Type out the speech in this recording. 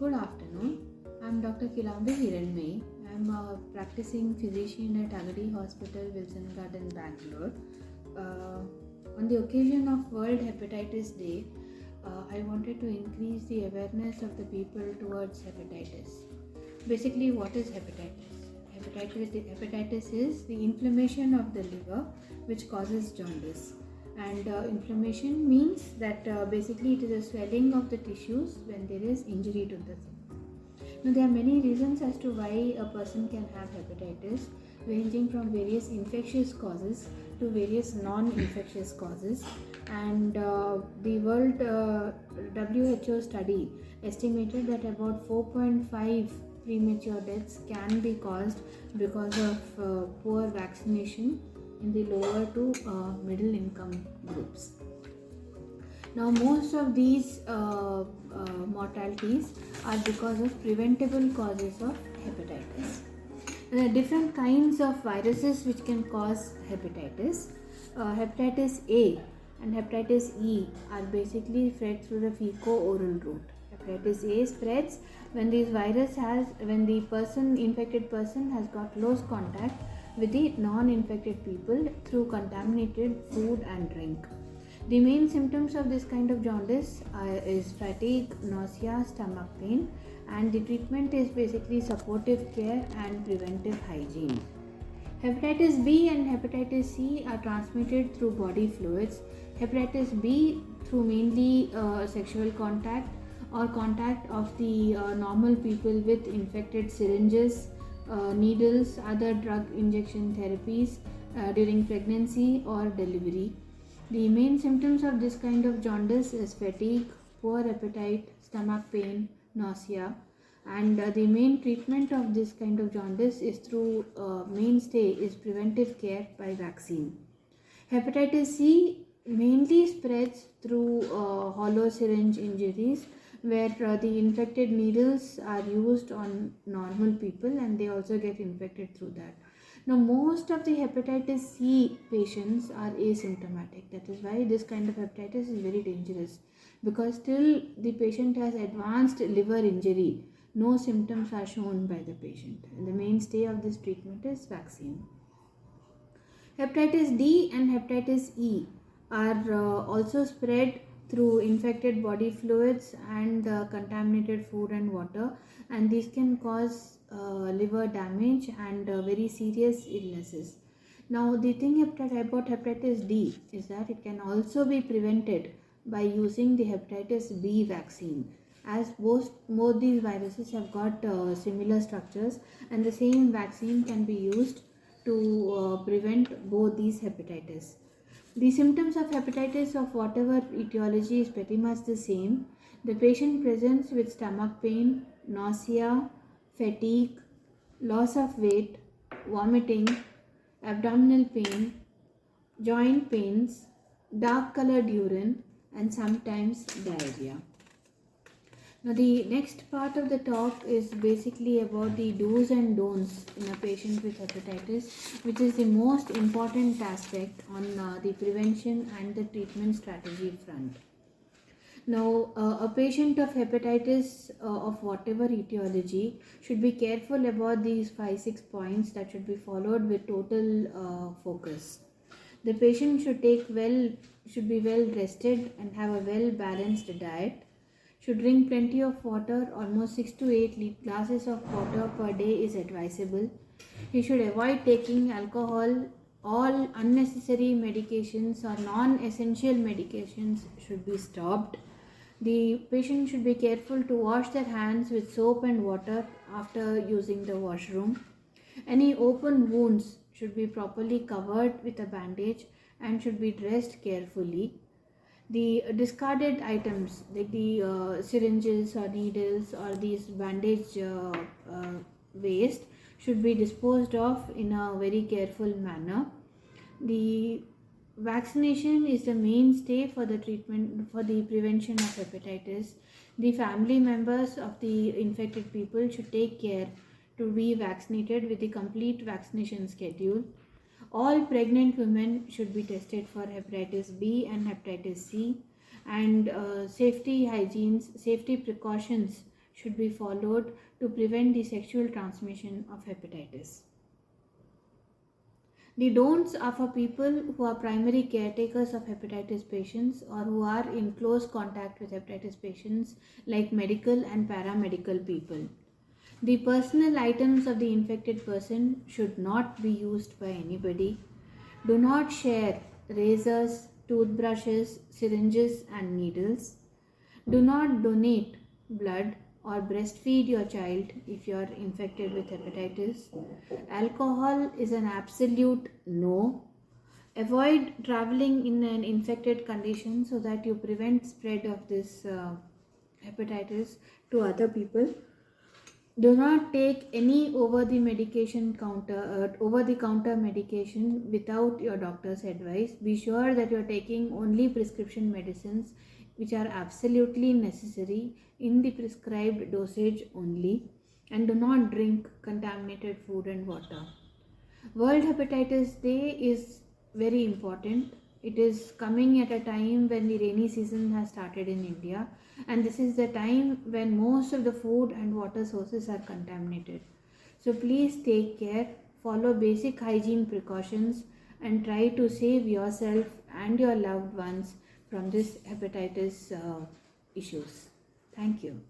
Good afternoon. I'm Dr. Kilambi. I'm a practicing physician at Agadi Hospital, Wilson Garden, Bangalore. On the occasion of World Hepatitis Day, I wanted to increase the awareness of the people towards hepatitis. Basically, what is hepatitis? Hepatitis is the inflammation of the liver which causes jaundice. And inflammation means that basically it is a swelling of the tissues when there is injury to the skin. Now, there are many reasons as to why a person can have hepatitis, ranging from various infectious causes to various non-infectious causes. And the World WHO study estimated that about 4.5 premature deaths can be caused because of poor vaccination in the lower to middle income groups. Now, most of these mortalities are because of preventable causes of hepatitis. There are different kinds of viruses which can cause hepatitis. Hepatitis A and hepatitis E are basically spread through the fecal-oral route. Hepatitis A spreads when the infected person has got close contact with the non-infected people through contaminated food and drink. The main symptoms of this kind of jaundice is fatigue, nausea, stomach pain, and the treatment is basically supportive care and preventive hygiene. Hepatitis B and hepatitis C are transmitted through body fluids. Hepatitis B through mainly sexual contact or contact of the normal people with infected syringes, needles, other drug injection therapies during pregnancy or delivery. The main symptoms of this kind of jaundice is fatigue, poor appetite, stomach pain, nausea, and the main treatment of this kind of jaundice is through mainstay is preventive care by vaccine. Hepatitis C mainly spreads through hollow syringe injuries, where the infected needles are used on normal people and they also get infected through that. Now, most of the hepatitis C patients are asymptomatic. That is why this kind of hepatitis is very dangerous, because till the patient has advanced liver injury, no symptoms are shown by the patient, and the mainstay of this treatment is vaccine. Hepatitis D and hepatitis E are also spread through infected body fluids and contaminated food and water, and these can cause liver damage and very serious illnesses. Now, the thing about hepatitis D is that it can also be prevented by using the hepatitis B vaccine, as both these viruses have got similar structures, and the same vaccine can be used to prevent both these hepatitis. The symptoms of hepatitis of whatever etiology is pretty much the same. The patient presents with stomach pain, nausea, fatigue, loss of weight, vomiting, abdominal pain, joint pains, dark colored urine, and sometimes diarrhea. Now, the next part of the talk is basically about the do's and don'ts in a patient with hepatitis, which is the most important aspect on the prevention and the treatment strategy front. Now, a patient of hepatitis of whatever etiology should be careful about these 5-6 points that should be followed with total focus. The patient should be well rested and have a well balanced diet. Should drink plenty of water. Almost 6 to 8 glasses of water per day is advisable. He should avoid taking alcohol. All unnecessary medications or non-essential medications should be stopped. The patient should be careful to wash their hands with soap and water after using the washroom. Any open wounds should be properly covered with a bandage and should be dressed carefully. The discarded items like the syringes or needles or these bandage waste should be disposed of in a very careful manner. The vaccination is the mainstay for the treatment, for the prevention of hepatitis. The family members of the infected people should take care to be vaccinated with the complete vaccination schedule. All pregnant women should be tested for hepatitis B and hepatitis C, and safety precautions should be followed to prevent the sexual transmission of hepatitis. The don'ts are for people who are primary caretakers of hepatitis patients or who are in close contact with hepatitis patients, like medical and paramedical people. The personal items of the infected person should not be used by anybody. Do not share razors, toothbrushes, syringes, and needles. Do not donate blood or breastfeed your child if you are infected with hepatitis. Alcohol is an absolute no. Avoid traveling in an infected condition so that you prevent spread of this hepatitis to other people. Do not take any over the counter medication without your doctor's advice. Be sure that you are taking only prescription medicines which are absolutely necessary in the prescribed dosage only, and do not drink contaminated food and water. World Hepatitis Day is very important. It is coming at a time when the rainy season has started in India, and this is the time when most of the food and water sources are contaminated. So please take care, follow basic hygiene precautions, and try to save yourself and your loved ones from this hepatitis issues. Thank you.